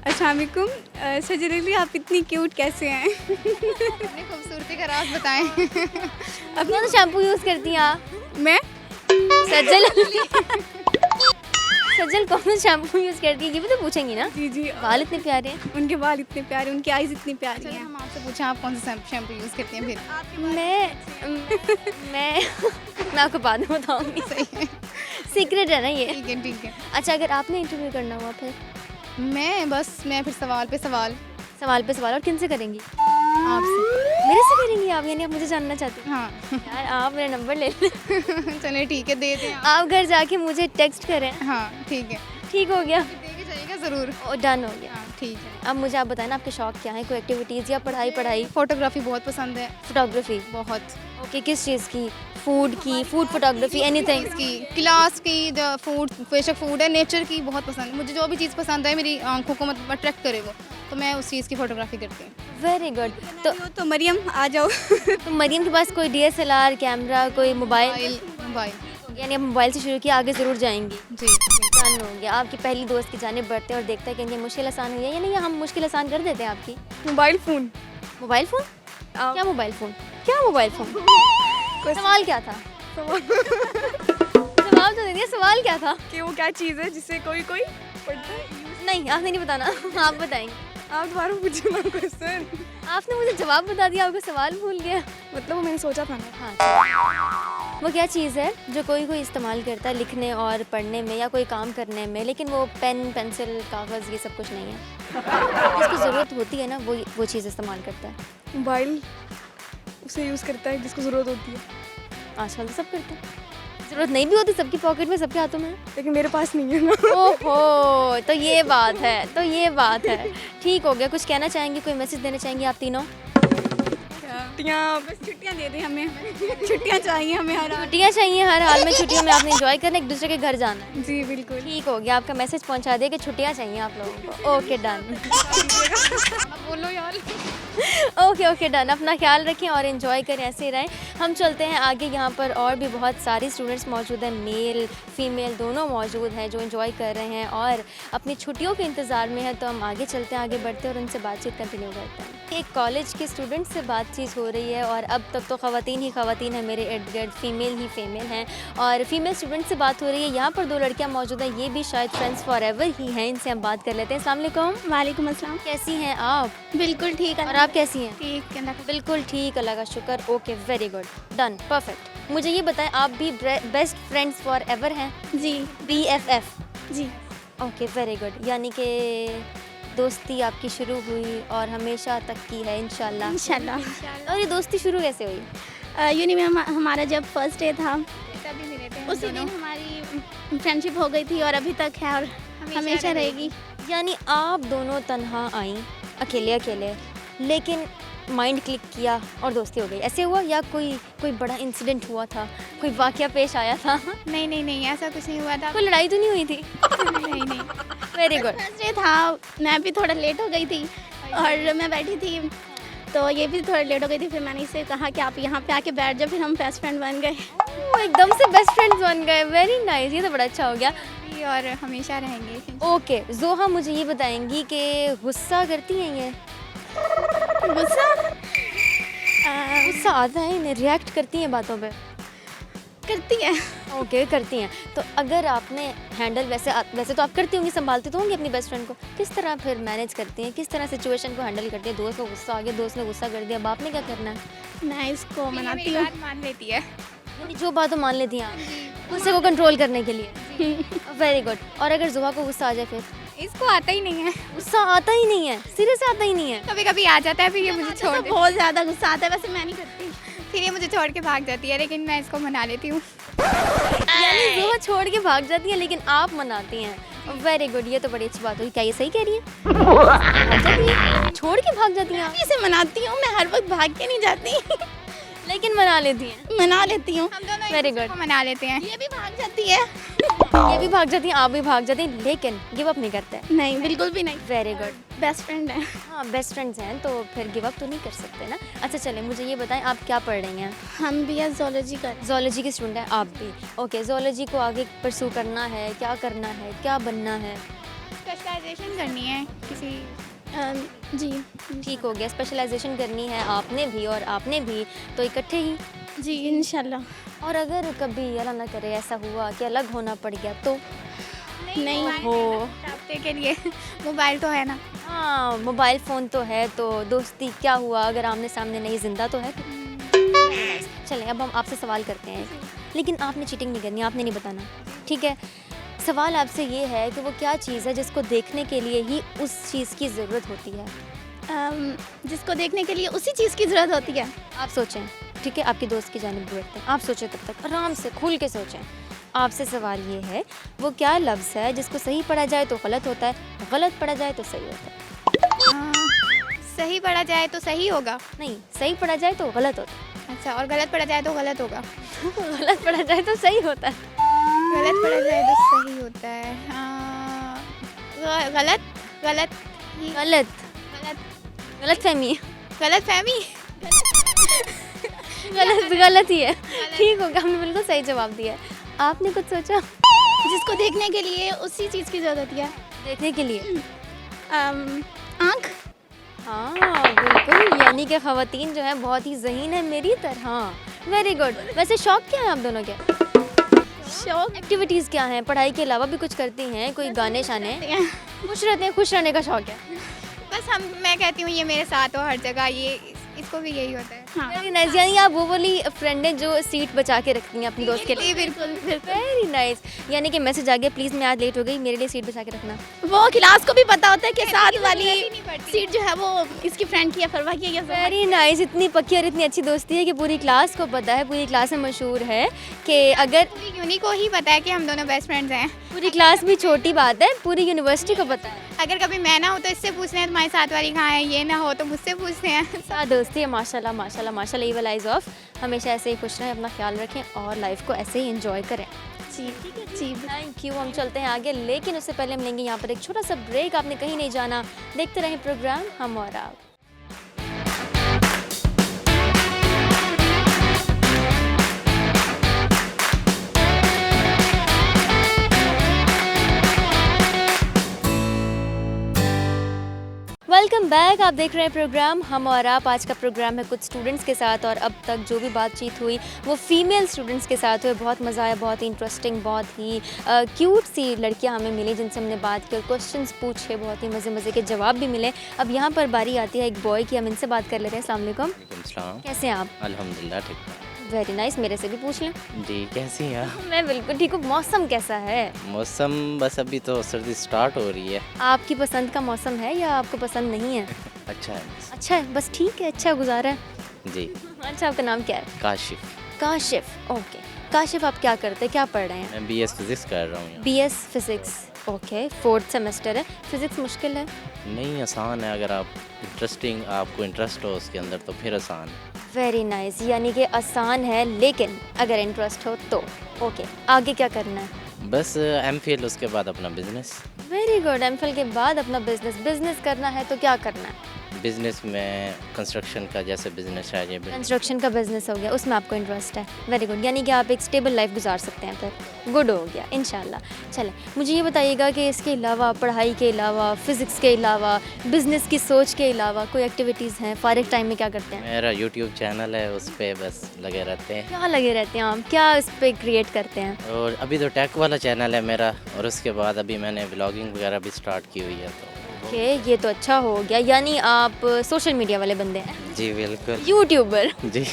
S5: अस्सलाम वालेकुम। सजर अली, आप इतनी क्यूट कैसे हैं?
S6: अपनी खूबसूरती का राज बताएं।
S1: अपना तो शैम्पू यूज़ करती हैं आप?
S5: मैं
S1: सज्जल कौन सा शैम्पू यूज़ करती है, ये भी तो पूछेंगी ना?
S5: जी।
S1: बाल इतने प्यारे हैं।
S5: उनके बाल इतने प्यारे, उनकी आईज इतनी प्यारी
S6: चलो
S5: हैं।
S6: हम आपसे पूछें, आप कौन सा शैम्पू यूज़ करती हैं फिर?
S1: मैं आपको बाद में बताऊंगी।
S6: सही है,
S1: सीक्रेट है ना ये?
S6: ठीक है।
S1: अच्छा, अगर आपने इंटरव्यू करना हुआ फिर?
S6: मैं फिर सवाल पे सवाल
S1: सवाल पे सवाल। और किन से करेंगी?
S6: आपसे।
S1: मेरे से करेंगी आप? यानी आप मुझे जानना चाहती हैं?
S6: हाँ।
S1: यार, आप मेरा नंबर ले लें।
S6: चलिए ठीक है, दे दें आप।
S1: आप घर जाके मुझे टेक्स्ट करें।
S6: हाँ ठीक है,
S1: ठीक हो गया?
S6: दे के जाइएगा ज़रूर।
S1: डन हो गया।
S6: हाँ ठीक है।
S1: अब मुझे आप बताएं ना, आपके शौक क्या हैं? कोई एक्टिविटीज़ या पढ़ाई?
S6: फोटोग्राफी बहुत पसंद है।
S1: फोटोग्राफी?
S6: बहुत।
S1: ओके, किस चीज़ की? Food photography, anything?
S6: इसकी क्लास की, जो फूड, बेशक फूड है, नेचर की बहुत पसंद है मुझे। जो भी चीज़ पसंद है, मेरी आंखों को मतलब अट्रैक्ट करे वो, तो मैं उस चीज़ की फ़ोटोग्राफी करती हूँ।
S1: Very good.
S5: तो मरियम आ जाओ।
S1: तो मरियम के पास कोई DSLR कैमरा, कोई मोबाइल?
S6: मोबाइल।
S1: यानी आप मोबाइल से शुरू किया, आगे ज़रूर जाएंगी।
S6: जी।
S1: डन हो गया। आपकी पहली दोस्त की जानिब बढ़ते हैं और देखता है कि ये मुश्किल आसान हुई है या नहीं, या हम मुश्किल आसान कर देते हैं आपकी?
S3: Mobile phone.
S1: Mobile phone? क्या मोबाइल फ़ोन? सवाल क्या था? जवाब तो दे दिया, सवाल क्या था?
S3: कि वो क्या चीज़ है जिससे कोई पढ़ता है?
S1: नहीं, आपने नहीं बताना, आप बताएंगे।
S3: आप दोबारा पूछो ना क्वेश्चन।
S1: आपने मुझे जवाब बता दिया, आपको सवाल भूल गया।
S3: मतलब वो मैंने सोचा था ना।
S1: हाँ, वो क्या चीज़ है जो कोई इस्तेमाल करता है लिखने और पढ़ने में या कोई काम करने में, लेकिन वो पेन, पेंसिल, कागज़, ये सब कुछ नहीं है। जिसको ज़रूरत होती है ना, वो चीज़ इस्तेमाल करता है।
S3: मोबाइल उसे यूज़ करता है जिसको ज़रूरत होती है।
S1: आजकल तो सब करते हैं, ज़रूरत नहीं भी होती, सबकी पॉकेट में, सबके हाथों में।
S3: लेकिन मेरे पास नहीं है ना।
S1: ओहो, तो ये बात है। ठीक हो गया। कुछ कहना चाहेंगी, कोई मैसेज देना चाहेंगी आप तीनों?
S3: छुट्टियाँ,
S5: बस छुट्टियाँ दे दें हमें। छुट्टियाँ चाहिए हमें हर हाल।
S1: छुट्टियाँ चाहिए हर हाल में। छुट्टियों में आपने एंजॉय करना, एक दूसरे के घर जाना है।
S5: जी बिल्कुल।
S1: ठीक हो गया, आपका मैसेज पहुंचा दिया कि छुट्टियाँ चाहिए आप लोगों को। Okay done.
S6: बोलो यार।
S1: Okay done. अपना ख्याल रखें और एंजॉय करें, ऐसे ही रहें। हम चलते हैं आगे। यहाँ पर और भी बहुत सारी स्टूडेंट्स मौजूद हैं, मेल फीमेल दोनों मौजूद हैं, जो एंजॉय कर रहे हैं और अपनी छुट्टियों के इंतज़ार में हैं। तो हम आगे चलते हैं, आगे बढ़ते हैं और उनसे बातचीत कंटिन्यू करते हैं। एक कॉलेज के स्टूडेंट से बातचीत हो रही है और अब तक तो ख़वातीन ही ख़वातीन हैं मेरे इर्द गिर्द, फीमेल ही फीमेल हैं और फीमेल स्टूडेंट से बात हो रही है। यहाँ पर 2 लड़कियाँ मौजूद हैं, ये भी शायद फ्रेंड्स फॉर एवर ही हैं। इनसे हम बात कर लेते हैं। अस्सलाम वालेकुम।
S2: वालेकुम अस्सलाम।
S1: कैसी हैं आप?
S2: बिल्कुल ठीक है।
S1: और आप कैसी हैं?
S2: ठीक है।
S1: बिल्कुल ठीक, अल्लाह का शुक्र। Okay, very good, done, perfect. मुझे ये बताएं, आप भी बेस्ट फ्रेंड्स फॉर एवर हैं?
S2: जी।
S1: BFF?
S2: जी।
S1: Okay, very good. यानी कि दोस्ती आपकी शुरू हुई और हमेशा तक की है इंशाल्लाह।
S2: इंशाल्लाह।
S1: और ये दोस्ती शुरू कैसे हुई?
S2: यूनी में हमारा जब फर्स्ट डे था,
S5: तभी मिले थे
S2: उसी दिन हमारी फ्रेंडशिप हो गई थी और अभी तक है और हमेशा रहेगी।
S1: यानी आप दोनों तन्हा आई, अकेले अकेले, लेकिन माइंड क्लिक किया और दोस्ती हो गई। ऐसे हुआ या कोई बड़ा इंसिडेंट हुआ था, कोई वाकया पेश आया था?
S3: नहीं नहीं नहीं, ऐसा कुछ नहीं हुआ था।
S1: कोई लड़ाई तो नहीं हुई थी?
S3: नहीं नहीं।
S1: Very good.
S2: थर्सडे था, मैं भी थोड़ा लेट हो गई थी और मैं बैठी थी तो ये भी थोड़ा लेट हो गई थी। फिर मैंने इससे कहा कि आप यहाँ पे आके बैठ जाओ, फिर हम बेस्ट फ्रेंड बन गए।
S1: एकदम से बेस्ट फ्रेंड्स बन गए। वेरी नाइस, ये तो बड़ा अच्छा हो गया।
S3: और हमेशा रहेंगे।
S1: ओके जोहा, मुझे ये बताएंगी कि गुस्सा करती हैं ये?
S2: गुस्सा
S1: गुस्सा आता है इन्हें, रिएक्ट करती हैं बातों पे?
S2: करती है।
S1: ओके करती हैं। तो अगर आपने हैंडल वैसे तो आप करती होंगी, संभालती तो होंगी अपनी बेस्ट फ्रेंड को, किस तरह फिर मैनेज करती हैं, किस तरह सिचुएशन को हैंडल करती हैं? दोस्त को गुस्सा आ गया, दोस्त ने गुस्सा कर दिया, अब आपने क्या करना है?
S2: मैं इसको मनाती हूँ।
S3: मान लेती है।
S1: यानी जो बात मान लेती हैं आप गुस्से को कंट्रोल करने के लिए। Very good. और अगर जुहा को गुस्सा आ जाए फिर?
S3: इसको आता ही नहीं है,
S1: गुस्सा आता ही नहीं है, सीरियस आता ही नहीं है?
S3: कभी कभी आ जाता है, फिर ये मुझे छोड़
S2: तो बहुत ज़्यादा गुस्सा आता है, वैसे मैं नहीं करती।
S3: फिर ये मुझे छोड़ के भाग जाती है, लेकिन मैं इसको मना लेती हूँ।
S1: यानी जुहा छोड़ के भाग जाती है लेकिन आप मनाती हैं। वेरी गुड, ये तो बड़ी अच्छी बात हुई। क्या ये सही कह रही है? भाग जाती है, छोड़ के भाग जाती हैं आप?
S2: इसे मनाती हूँ, मैं हर वक्त भाग के नहीं जाती।
S1: लेकिन मना लेती हैं।
S2: मना लेती हूँ।
S3: हम दोनों
S1: Very
S3: एक दूसरे
S1: good.
S3: को मना लेते हैं।
S2: ये भी भाग जाती है।
S1: ये भी भाग जाती हैं, आप भी भाग जाती हैं, लेकिन गिव अप नहीं करते।
S2: नहीं, बिल्कुल भी नहीं।
S1: Very good.
S2: बेस्ट फ्रेंड है।
S1: हाँ, बेस्ट फ्रेंड्स हैं तो फिर गिव अप तो नहीं कर सकते ना। अच्छा चलें, मुझे ये बताएं आप क्या पढ़ रही हैं?
S2: हम भी जोलॉजी कर।
S1: जोलॉजी की स्टूडेंट हैं आप भी? ओके, जोलॉजी को आगे परसू करना है, क्या करना है, क्या बनना है?
S3: स्पेशलाइजेशन करनी है किसी।
S2: जी
S1: ठीक हो गया, स्पेशलाइजेशन करनी है आपने भी और आपने भी, तो इकट्ठे ही।
S2: जी इंशाल्लाह।
S1: और अगर कभी अल्लाह ना करे ऐसा हुआ कि अलग होना पड़ गया तो?
S2: नहीं
S1: हो
S3: रास्ते के लिए मोबाइल तो है ना।
S1: हाँ, मोबाइल फ़ोन तो है, तो दोस्ती क्या हुआ अगर आमने सामने नहीं, जिंदा तो है। चलें, अब हम आपसे सवाल करते हैं, लेकिन आपने चीटिंग नहीं करनी, आपने नहीं बताना, ठीक है? सवाल आपसे ये है कि वो क्या चीज़ है जिसको देखने के लिए ही उस चीज़ की ज़रूरत होती है?
S2: जिसको देखने के लिए उसी चीज़ की ज़रूरत होती है।
S1: आप सोचें, ठीक है? आपकी दोस्त की जानिब बैठते हैं, आप सोचें, तब तक आराम से खुल के सोचें। आपसे सवाल ये है, वो क्या लफ्ज़ है जिसको सही पढ़ा जाए तो गलत होता है, गलत पढ़ा जाए तो सही होता है?
S3: सही पढ़ा जाए तो सही होगा।
S1: नहीं, सही पढ़ा जाए तो गलत होता है।
S3: अच्छा, और गलत पढ़ा जाए तो गलत होगा।
S1: गलत पढ़ा जाए तो सही होता है।
S3: गलत पढ़ा जाए तो सही होता है। गलत गलत ही-
S1: गलत
S3: गलत
S1: गलत फहमी
S3: गलत फहमी।
S1: गलत ही है। ठीक होगा, हमने बिल्कुल सही जवाब दिया है। आपने कुछ सोचा?
S2: जिसको देखने के लिए उसी चीज़ की ज़रूरत होती है।
S1: देखने के लिए
S2: आँख।
S1: हाँ बिल्कुल, यानी कि ख़वातीन जो है बहुत ही ज़हीन है मेरी तरह। Very good. वैसे शौक क्या है आप दोनों के?
S2: शौक
S1: एक्टिविटीज़ क्या हैं? पढ़ाई के अलावा भी कुछ करती हैं? कोई गाने शाने? खुश रहते हैं, खुश रहने का शौक है?
S3: बस मैं कहती हूँ ये मेरे साथ हो हर जगह, ये इसको भी यही होता है।
S2: हाँ
S1: वेरी नाइस। यानी आप वो वाली फ्रेंड हैं जो सीट बचा के रखती हैं अपनी दोस्त के लिए?
S3: बिल्कुल बिल्कुल।
S1: Very nice. यानी कि मैसेज आ गया, प्लीज़ मैं आज लेट हो गई, मेरे लिए सीट बचा के रखना।
S2: वो क्लास को भी पता होता है कि साथ वाली
S3: नहीं पड़ती।
S2: सीट जो है वो इसकी फ्रेंड की है, फरवा की है।
S1: Very nice. इतनी पक्की और इतनी अच्छी दोस्ती है कि पूरी क्लास को पता है, पूरी क्लास में मशहूर है कि अगर
S3: पूरी यूनी को ही पता है कि हम दोनों बेस्ट फ्रेंड्स हैं।
S1: पूरी क्लास भी छोटी बात है, पूरी यूनिवर्सिटी को पता है।
S3: अगर कभी मैं ना हो तो इससे पूछते हैं तुम्हारी साथ वाली कहाँ है, ये ना हो तो मुझसे पूछते हैं।
S1: साथ दोस्ती है, माशाल्लाह माशाल्लाह माशाल्लाह। ये वाला इज़ ऑफ। हमेशा ऐसे ही खुश रहें, अपना ख्याल रखें और लाइफ को ऐसे ही एंजॉय करें।
S2: जी जी।
S1: Thank you. हम चलते हैं आगे, लेकिन उससे पहले हम लेंगे यहाँ पर एक छोटा सा ब्रेक। आपने कहीं नहीं जाना, देखते रहें प्रोग्राम हम और आप। Welcome back. आप देख रहे हैं प्रोग्राम हम और आप। आज का प्रोग्राम है कुछ स्टूडेंट्स के साथ और अब तक जो भी बातचीत हुई वो फीमेल स्टूडेंट्स के साथ हुई। बहुत मज़ा आया, बहुत ही इंटरेस्टिंग, बहुत ही क्यूट सी लड़कियां हमें मिली जिनसे हमने बात की और क्वेश्चंस पूछे, बहुत ही मज़े मज़े के जवाब भी मिले। अब यहाँ पर बारी आती है एक बॉय की, हम इनसे बात कर लेते हैं। अस्सलाम वालेकुम,
S7: सलाम।
S1: कैसे हैं आप?
S7: अल्हम्दुलिल्लाह ठीक है।
S1: Very nice. मेरे से भी पूछ लें।
S7: जी कैसी हैं आप?
S1: मैं बिल्कुल ठीक हूँ। मौसम कैसा है?
S7: मौसम बस अभी तो सर्दी स्टार्ट हो रही है।
S1: आपकी पसंद का मौसम है या आपको पसंद नहीं है?
S7: अच्छा है।
S1: अच्छा है, बस ठीक है, अच्छा गुजारा है।
S7: जी।
S1: अच्छा, आपका नाम क्या है?
S7: काशिफ।
S1: काशिफ। ओके, काशिफ आप क्या करते हैं, क्या पढ़ रहे हैं?
S7: मैं BS फिजिक्स कर रहा हूँ।
S1: BS physics, okay, 4th semester है। फिज़िक्स मुश्किल है?
S7: नहीं, आसान है, अगर आपको इंटरेस्ट हो उसके अंदर तो फिर आसान है।
S1: वेरी नाइस, यानी कि आसान है लेकिन अगर इंटरेस्ट हो तो। ओके, आगे क्या करना है?
S7: बस MPhil, उसके बाद अपना बिजनेस।
S1: वेरी गुड, एमफिल के बाद अपना बिजनेस करना है तो क्या करना है?
S7: बिजनेस में कंस्ट्रक्शन का जैसे बिजनेस है ये
S1: कंस्ट्रक्शन का बिजनेस हो गया, उसमें आपको इंटरेस्ट है। वेरी गुड, यानी कि आप एक स्टेबल लाइफ गुजार सकते हैं फिर। गुड हो गया इंशाल्लाह। चलें, मुझे ये बताइएगा कि इसके अलावा, पढ़ाई के अलावा, फिज़िक्स के अलावा, बिज़नेस की सोच के अलावा कोई एक्टिविटीज़ हैं? फारिग टाइम में क्या करते हैं?
S7: मेरा YouTube चैनल है, उस पर बस लगे रहते हैं।
S1: क्या लगे रहते हैं आप, क्या इस पर क्रिएट करते हैं?
S7: और अभी तो टेक वाला चैनल है मेरा, और उसके बाद अभी मैंने व्लॉगिंग वगैरह भी स्टार्ट की हुई है। तो
S1: ओके, ये तो अच्छा हो गया, यानी आप सोशल मीडिया वाले बंदे हैं,
S7: जी बिल्कुल।
S1: यूट्यूबर।
S7: जी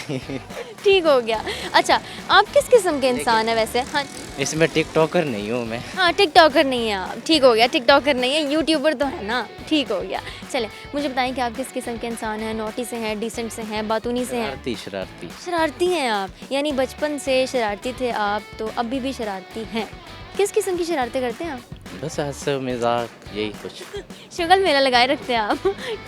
S1: ठीक हो गया। अच्छा, आप किस किस्म के इंसान हैं वैसे? हाँ
S7: इसमें टिकटॉकर नहीं हूँ मैं।
S1: हाँ, टिकटॉकर नहीं है आप, ठीक हो गया, टिकटॉकर नहीं है, यूट्यूबर तो है ना, ठीक हो गया। चलें, मुझे बताएं कि आप किस किस्म के इंसान हैं? नोटी से हैं, डिसेंट से हैं, बातूनी से हैं?
S7: शरारती शरारती।
S1: शरारती हैं आप, यानी बचपन से शरारती थे आप, तो अभी भी शरारती हैं। किस किस्म की शरारतें करते हैं आप?
S7: बस हंसो मजाक, यही कुछ।
S1: शुगल मेला लगाए रखते हैं आप।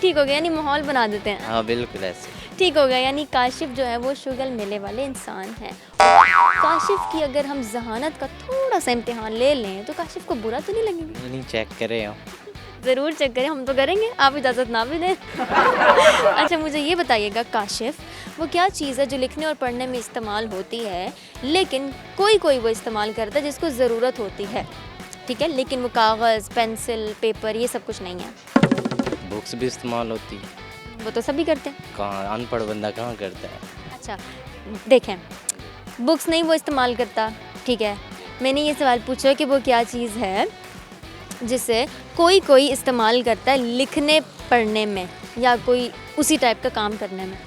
S1: ठीक हो गया, यानी माहौल बना देते हैं।
S7: हाँ बिल्कुल ऐसे।
S1: ठीक हो गया, यानी काशिफ जो है वो शुगल मेले वाले इंसान हैं। काशिफ की अगर हम जहानत का थोड़ा सा इम्तिहान ले लें तो काशिफ को बुरा तो नहीं लगेगा?
S7: नहीं, चेक करें हम।
S1: ज़रूर चेक करें, हम तो करेंगे, आप इजाज़त ना भी दें। अच्छा, मुझे ये बताइएगा काशिफ, वो क्या चीज़ है जो लिखने और पढ़ने में इस्तेमाल होती है लेकिन कोई वो इस्तेमाल करता है जिसको ज़रूरत होती है, ठीक है, लेकिन वो कागज़, पेंसिल, पेपर ये सब कुछ नहीं है?
S7: बुक्स भी इस्तेमाल होती है।
S1: वो तो सभी करते हैं।
S7: कहाँ अनपढ़ बंदा कहाँ करता है।
S1: अच्छा, देखें, बुक्स नहीं वो इस्तेमाल करता, ठीक है, मैंने ये सवाल पूछा कि वो क्या चीज़ है जिसे कोई इस्तेमाल करता है लिखने पढ़ने में या कोई उसी टाइप का काम करने में?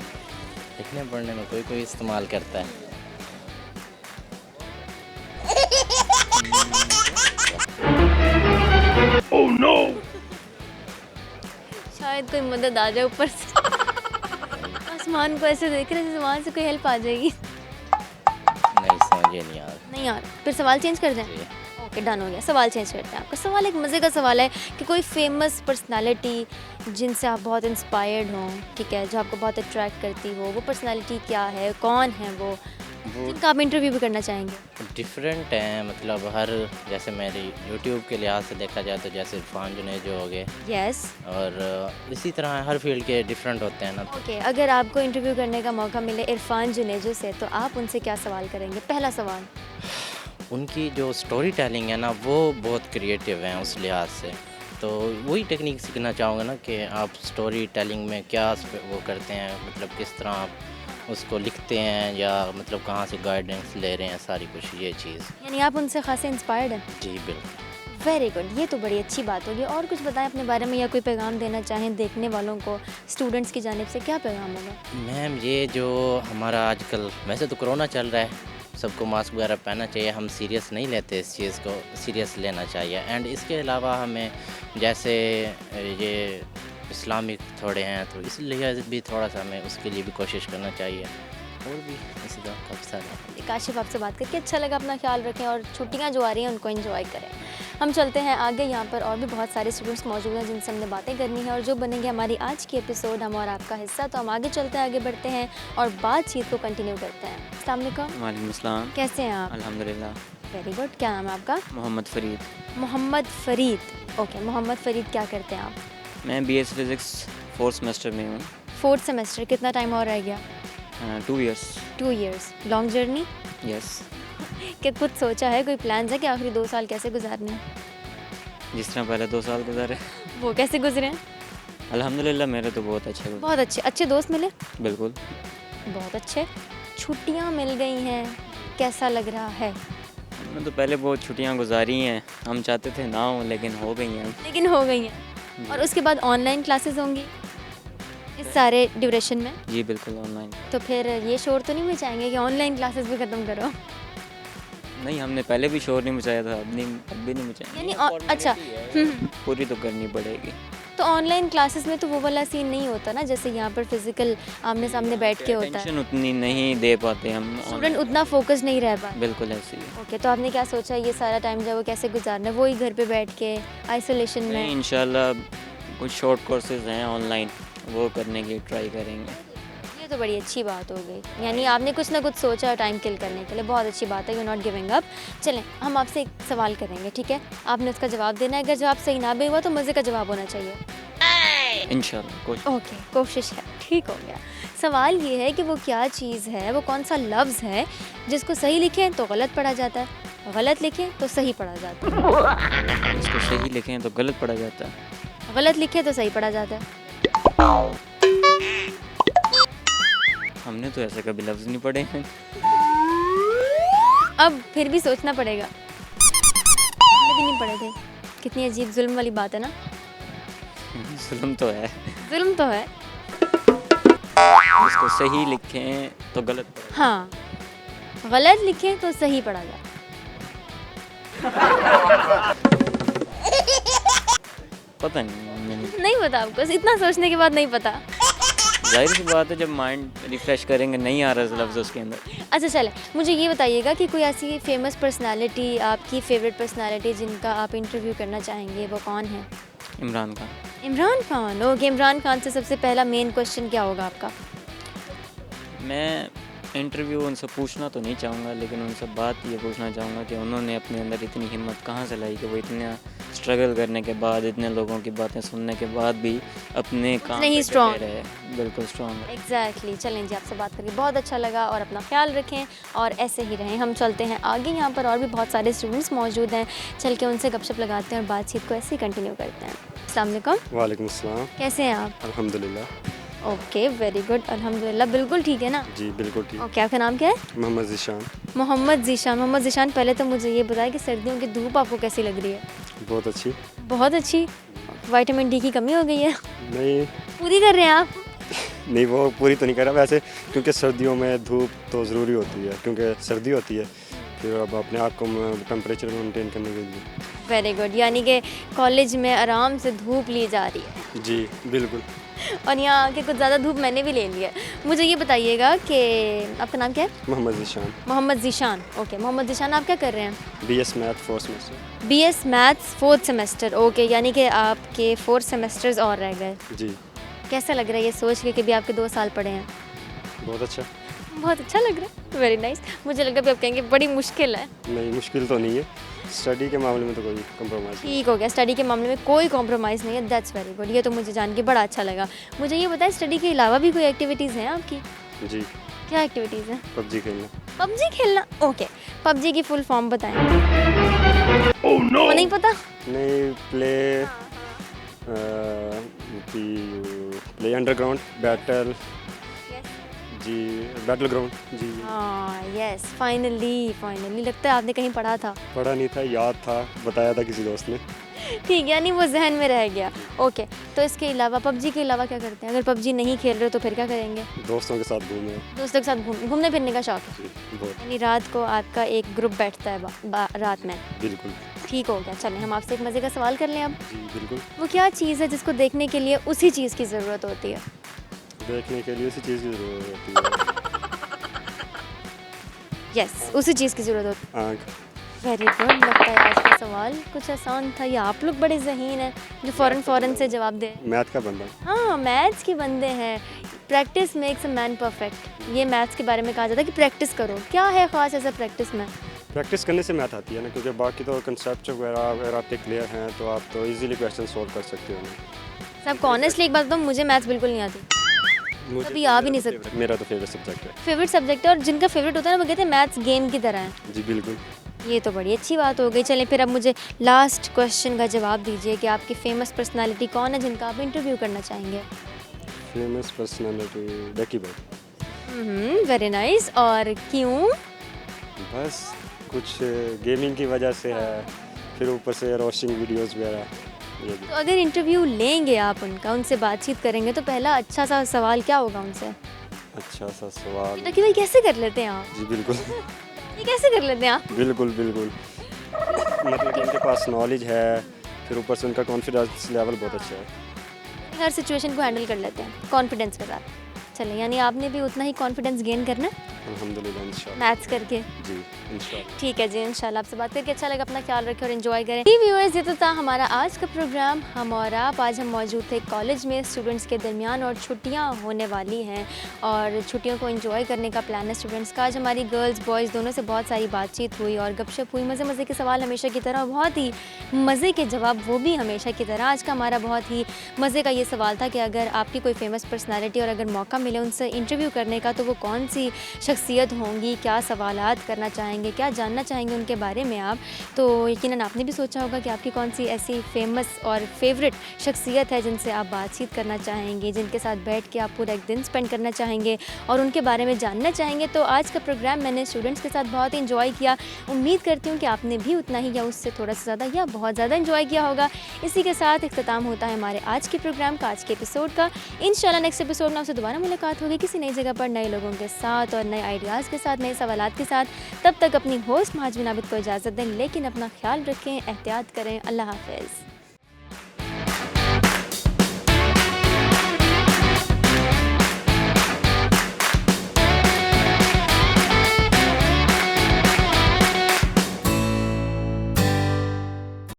S7: लिखने पढ़ने में कोई इस्तेमाल करता है।
S1: शायद कोई मदद आ जाए ऊपर से। आसमान को ऐसे देख रहे हैं जैसे वहाँ से कोई हेल्प आ जाएगी।
S7: नहीं समझे नहीं यार।
S1: नहीं यार, फिर सवाल चेंज कर दें?
S7: जी।
S1: ओके, डन हो गया, सवाल चेंज करते हैं। आपका सवाल एक मज़े का सवाल है कि कोई फेमस पर्सनालिटी जिनसे आप बहुत इंस्पायर्ड हों, ठीक है, जो आपको बहुत अट्रैक्ट करती हो, वो पर्सनालिटी क्या है, कौन है वो जिनका आप इंटरव्यू भी करना चाहेंगे?
S7: डिफरेंट हैं, मतलब हर, जैसे मेरी यूट्यूब के लिहाज से देखा जाए तो जैसे इरफान जुनैद जो हो गए,
S1: यस।
S7: और इसी तरह हर फील्ड के डिफरेंट होते हैं ना।
S1: ओके, अगर आपको इंटरव्यू करने का मौका मिले इरफान जुनेजो से तो आप उनसे क्या सवाल करेंगे? पहला सवाल।
S7: उनकी जो स्टोरी टेलिंग है ना वो बहुत क्रिएटिव है उस लिहाज से, तो वही टेक्निक सीखना चाहूँगा ना कि आप स्टोरी टेलिंग में क्या वो करते हैं, मतलब किस तरह आप उसको लिखते हैं या मतलब कहाँ से गाइडेंस ले रहे हैं, सारी कुछ ये चीज़।
S1: यानी आप उनसे खासे इंस्पायर्ड हैं?
S7: जी बिल्कुल।
S1: वेरी गुड, ये तो बड़ी अच्छी बात होगी। और कुछ बताएं अपने बारे में, या कोई पैगाम देना चाहें देखने वालों को, स्टूडेंट्स की जानिब से क्या पैगाम होगा?
S7: मैम, ये जो हमारा आजकल, वैसे तो कोरोना चल रहा है, सबको मास्क वगैरह पहनना चाहिए, हम सीरियस नहीं लेते इस चीज़ को, सीरियस लेना चाहिए। एंड इसके अलावा हमें जैसे ये इस्लामिक थोड़े हैं तो इसलिए भी थोड़ा सा हमें उसके लिए भी कोशिश करना चाहिए, और भी इसी तरह काफ़ी सारे।
S1: काशिफ, आपसे बात करके अच्छा लगा, अपना ख्याल रखें और छुट्टियां जो आ रही हैं उनको एंजॉय करें। हम चलते हैं आगे, यहाँ पर और भी बहुत सारे स्टूडेंट्स मौजूद हैं जिनसे हमने बातें करनी है और जो बनेंगे हमारी आज की एपिसोड हम और आपका हिस्सा। तो हम आगे चलते हैं, आगे बढ़ते हैं और बातचीत को कंटिन्यू करते हैं। अस्सलाम वालेकुम।
S8: वालेकुम अस्सलाम।
S1: कैसे हैं आप?
S8: अल्हम्दुलिल्लाह।
S1: वेरी गुड, क्या नाम है आपका?
S8: मोहम्मद फ़रीद।
S1: मोहम्मद फ़रीद, ओके। मोहम्मद फ़रीद, क्या करते हैं आप?
S8: मैं BS फिज़िक्स 4th सेमेस्टर में हूँ।
S1: 4th सेमेस्टर, कितना टाइम और रह गया?
S8: 2 years.
S1: 2 years, long journey.
S8: Yes.
S1: क्या कुछ सोचा है, कोई प्लान्स है कि आखिरी 2 साल कैसे गुजारने हैं?
S8: जिस तरह पहले 2 साल गुजारे,
S1: वो कैसे गुजरे हैं?
S8: अल्हम्दुलिल्लाह मेरे तो बहुत अच्छे गुजरे।
S1: बहुत अच्छे। अच्छे दोस्त मिले?
S8: बिल्कुल।
S1: बहुत अच्छे। छुट्टियां मिल गई हैं, कैसा लग रहा है?
S8: हमने तो पहले बहुत छुट्टियाँ गुजारी हैं, हम चाहते थे ना हो लेकिन हो गई हैं।
S1: लेकिन हो गई हैं। और उसके बाद ऑनलाइन क्लासेस होंगी इस सारे ड्यूरेशन में?
S8: जी बिल्कुल, ऑनलाइन।
S1: तो फिर ये शोर तो नहीं मचाएंगे कि ऑनलाइन क्लासेस भी ख़त्म करो?
S8: नहीं, हमने पहले भी शोर नहीं मचाया था, अब भी नहीं मचाएंगे।
S1: यानी अच्छा,
S8: पूरी तो करनी पड़ेगी।
S1: तो तो ऑनलाइन क्लासेस में तो वो वाला सीन नहीं होता ना, जैसे यहाँ पर फिजिकल आमने सामने बैठ के होता है,
S8: टेंशन उतनी नहीं दे पाते हम
S1: स्टूडेंट उतना फोकस नहीं रह पाता।
S8: बिल्कुल ऐसे ही है।
S1: ओके, तो आपने क्या सोचा ये सारा टाइम जो है वो कैसे गुजारना है, वही घर पे बैठ के आइसोलेशन
S8: नहीं,
S1: में?
S8: इंशाल्लाह कुछ शॉर्ट कोर्सेज हैं ऑनलाइन, वो करने की ट्राई करेंगे।
S1: ये तो बड़ी अच्छी बात हो गई, यानी आपने कुछ ना कुछ सोचा टाइम किल करने के लिए, बहुत अच्छी बात है, यू नॉट गिविंग अप। चलें हम आपसे एक सवाल करेंगे, ठीक है, आपने उसका जवाब देना है, अगर जवाब सही ना भी हुआ तो मज़े का जवाब होना चाहिए।
S8: इंशाल्लाह कोशिश।
S1: ओके, कोशिश है, ठीक हो गया। सवाल ये है कि वो क्या चीज़ है, वो कौन सा लफ्ज़ है जिसको सही लिखें तो गलत पढ़ा जाता है, गलत लिखें तो सही पढ़ा जाता है,
S8: इसको सही लिखें तो गलत पढ़ा जाता है,
S1: गलत लिखें तो सही पढ़ा जाता है।
S8: हमने तो ऐसे कभी लफ्ज़ नहीं पढ़े हैं।
S1: अब फिर भी सोचना पड़ेगा, हमने भी नहीं पढ़े थे। कितनी अजीब जुल्म वाली बात है ना।
S8: जुल्म तो है,
S1: जुल्म तो है।
S8: इसको सही लिखें तो गलत पढ़ा।
S1: हाँ, गलत लिखें तो सही पढ़ा जाए।
S8: पता नहीं,
S1: नहीं पता आपको, इतना सोचने के बाद नहीं पता।
S8: जाहिर सी बात है, जब माइंड रिफ्रेश करेंगे नहीं आ रहा लफ्ज़ उसके अंदर।
S1: अच्छा चले, मुझे ये बताइएगा कि कोई ऐसी फेमस पर्सनालिटी, आपकी फेवरेट पर्सनालिटी जिनका आप इंटरव्यू करना चाहेंगे, वो कौन है?
S8: इमरान खान।
S1: इमरान खान। ओके, इमरान खान से सबसे पहला मेन क्वेश्चन क्या होगा आपका?
S8: मैं इंटरव्यू उनसे पूछना तो नहीं चाहूँगा, लेकिन उनसे बात ये पूछना चाहूँगा कि उन्होंने अपने अंदर इतनी हिम्मत कहाँ से लाई कि वो इतना स्ट्रगल करने के बाद, इतने लोगों की बातें सुनने के बाद भी अपने काम
S1: नहीं
S8: पे
S1: strong।
S8: डटे रहे। बिल्कुल स्ट्रॉन्ग है।
S1: एग्जैक्टली। चलें जी, आपसे बात करके बहुत अच्छा लगा और अपना ख्याल रखें और ऐसे ही रहें। हम चलते हैं आगे, यहाँ पर और भी बहुत सारे स्टूडेंट्स मौजूद हैं, चल के उनसे गपशप लगाते हैं और बातचीत को ऐसे ही कंटिन्यू करते हैं। अस्सलाम वालेकुम।
S9: वालेकुम अस्सलाम।
S1: कैसे हैं आप?
S9: अल्हम्दुलिल्लाह।
S1: ओके, वेरी गुड, अल्हम्दुलिल्लाह, बिल्कुल ठीक है ना?
S9: जी बिल्कुल ठीक।
S1: ओके, आपका नाम क्या है?
S9: मोहम्मद ज़ीशान।
S1: मोहम्मद ज़ीशान। मोहम्मद ज़ीशान, पहले तो मुझे ये बताएं कि सर्दियों की धूप आपको कैसी लग रही है?
S9: बहुत अच्छी।
S1: बहुत अच्छी। विटामिन डी की कमी हो गई है?
S9: नहीं
S1: पूरी कर रहे हैं आप?
S9: नहीं, वो पूरी तो नहीं कर रहा वैसे, क्योंकि सर्दियों में धूप तो ज़रूरी होती है, क्योंकि सर्दी होती है, फिर अब अपने आप को टेम्परेचर मेंटेन करने के लिए।
S1: वेरी गुड, यानी कि कॉलेज में आराम से धूप ली जा रही है।
S9: जी बिल्कुल।
S1: और यहाँ आके कुछ ज़्यादा धूप मैंने भी ले लिया है। मुझे ये बताइएगा कि आपका नाम क्या है?
S9: मोहम्मद ज़ीशान।
S1: मोहम्मद ज़ीशान। ओके, मोहम्मद ज़ीशान, आप क्या कर रहे हैं?
S9: BS math 4th semester.
S1: BS maths 4th semester. Okay, यानी कि आपके 4 सेमेस्टर्स और रह गए।
S9: जी।
S1: कैसा लग रहा है ये सोच के कि भी आपके 2 साल पड़े हैं?
S9: बहुत अच्छा।
S1: बहुत अच्छा लग रहा है, वेरी नाइस। मुझे लगा भी आप कहेंगे बड़ी मुश्किल है।
S9: नहीं, मुश्किल तो नहीं है, स्टडी के मामले में तो कोई कंप्रोमाइज़ नहीं।
S1: ठीक हो गया, स्टडी के मामले में कोई कॉम्प्रोमाइज़ नहीं है, दैट्स वेरी गुड। ये तो मुझे जान के बड़ा अच्छा लगा। मुझे ये बताएं, स्टडी के अलावा भी कोई एक्टिविटीज़ हैं आपकी?
S9: जी।
S1: क्या एक्टिविटीज़ हैं?
S9: PUBG खेलना।
S1: पबजी खेलना। ओके, पबजी की फुल फॉर्म बताएं। वो नहीं पता?
S9: नहीं, प्ले अंडरग्राउंड बैटल। जी, बैटल ग्राउंड। जी।
S1: हाँ, यस, फाइनली लगता है आपने कहीं पढ़ा था।
S9: पढ़ा नहीं था, याद था, बताया था किसी दोस्त ने।
S1: ठीक है, यानी वो जहन में रह गया। ओके, तो इसके अलावा, पबजी के अलावा क्या करते हैं? अगर पबजी नहीं खेल रहे हो तो फिर क्या करेंगे?
S9: दोस्तों के साथ घूमे।
S1: दोस्तों के साथ घूमने फिरने का शौक है?
S9: जी बहुत।
S1: यानी रात को आपका एक ग्रुप बैठता है रात में?
S9: बिल्कुल।
S1: ठीक हो गया। चलें हम आपसे एक मज़े का सवाल कर लें अब।
S9: जी बिल्कुल।
S1: वो क्या चीज़ है जिसको देखने के लिए उसी चीज़ की ज़रूरत होती है?
S9: देखने के लिए उसी चीज़ की ज़रूरत होती है।
S1: यस, उसी चीज़ की ज़रूरत होती
S9: आँख।
S1: है। Very good. लगता है आज का सवाल कुछ आसान था, या आप लोग बड़े ज़हीन हैं जो फ़ौरन से जवाब दें।
S9: मैथ का बंदा।
S1: हाँ, मैथ्स के बंदे हैं। Practice makes a man perfect, ये मैथ्स के बारे में कहा जाता है कि प्रैक्टिस करो। क्या है ख़ास ऐसा प्रैक्टिस में?
S9: प्रैक्टिस करने से मैथ आती है ना, क्योंकि बाकी तो कंसेप्ट वगैरह अगर आपके क्लियर हैं तो आप तो इजीली क्वेश्चन सॉल्व कर सकते हो।
S1: सब ऑनेस्टली एक बात बताऊँ, मुझे मैथ्स बिल्कुल नहीं आती, कभी आ भी नहीं सकती।
S9: मेरा तो फेवरेट सब्जेक्ट है।
S1: फेवरेट सब्जेक्ट है, और जिनका फेवरेट होता है ना वो कहते हैं मैथ्स गेम की तरह है।
S9: जी बिल्कुल।
S1: ये तो बड़ी अच्छी बात हो गई। चलें फिर अब मुझे लास्ट क्वेश्चन का जवाब दीजिए कि आपकी फेमस पर्सनालिटी कौन है जिनका आप इंटरव्यू करना चाहेंगे?
S9: फेमस पर्सनालिटी डकी भाई।
S1: Very nice. और क्यों?
S9: बस कुछ गेमिंग की वजह से है, फिर ऊपर से रोस्टिंग वीडियोस वगैरह ये भी।
S1: तो अगर इंटरव्यू लेंगे आप उनका, उनसे बातचीत करेंगे, तो पहला अच्छा सा सवाल क्या होगा उनसे?
S9: अच्छा सा सवाल।
S1: कि भाई कैसे कर लेते हैं आप?
S9: जी बिल्कुल।
S1: ये कैसे कर लेते हैं आप?
S9: बिल्कुल बिल्कुल। मतलब कि उनके पास नॉलेज है, फिर ऊपर से उनका कॉन्फिडेंस लेवल बहुत अच्छा है।
S1: हर सिचुएशन को हैंडल कर लेते हैं कॉन्फिडेंस के साथ। चलिए, यानी आपने भी उतना ही कॉन्फिडेंस गेन करना है
S9: अल्हम्दुलिल्लाह इंशाल्लाह।
S1: मैथ्स करके।
S9: जी इंशाल्लाह।
S1: ठीक है जी, इंशाल्लाह। आपसे बात करके अच्छा लगा। अपना ख्याल रखें और एंजॉय करें। जी व्यूअर्स, ये तो था हमारा आज का प्रोग्राम हम और आप। आज हम मौजूद थे कॉलेज में स्टूडेंट्स के दरमियान और छुट्टियां होने वाली हैं और छुट्टियों को एंजॉय करने का प्लान है स्टूडेंट्स का। आज हमारी गर्ल्स बॉयज़ दोनों से बहुत सारी बातचीत हुई और गपशप हुई, मज़े मज़े के सवाल हमेशा की तरह, बहुत ही मज़े के जवाब वो भी हमेशा की तरह। आज का हमारा बहुत ही मज़े का ये सवाल था कि अगर आपकी कोई फेमस पर्सनैलिटी और अगर मौका मिले उनसे इंटरव्यू करने का तो वो कौन सी शख्सियत होंगी, क्या सवालात करना चाहेंगे, क्या जानना चाहेंगे उनके बारे में आप। तो यकीनन आपने भी सोचा होगा कि आपकी कौन सी ऐसी फेमस और फेवरेट शख्सियत है जिनसे आप बातचीत करना चाहेंगे, जिनके साथ बैठ के आप पूरा एक दिन स्पेंड करना चाहेंगे और उनके बारे में जानना चाहेंगे। तो आज का प्रोग्राम मैंने स्टूडेंट्स के साथ बहुत ही इंजॉय किया। उम्मीद करती हूँ कि आपने भी उतना ही या उससे थोड़ा सा ज़्यादा या बहुत ज़्यादा इंजॉय किया होगा। इसी के साथ इख्तिताम होता है हमारे आज के प्रोग्राम का, आज के एपिसोड का। इंशाल्लाह नेक्स्ट एपिसोड में आपसे दोबारा मुलाकात होगी किसी नई जगह पर, नए लोगों के साथ और नए आइडियाज़ के साथ, नए सवालात के साथ। तब तक अपनी होस्ट माजविन आबिद को इजाज़त दें, लेकिन अपना ख्याल रखें, एहतियात करें। अल्लाह हाफ़िज़।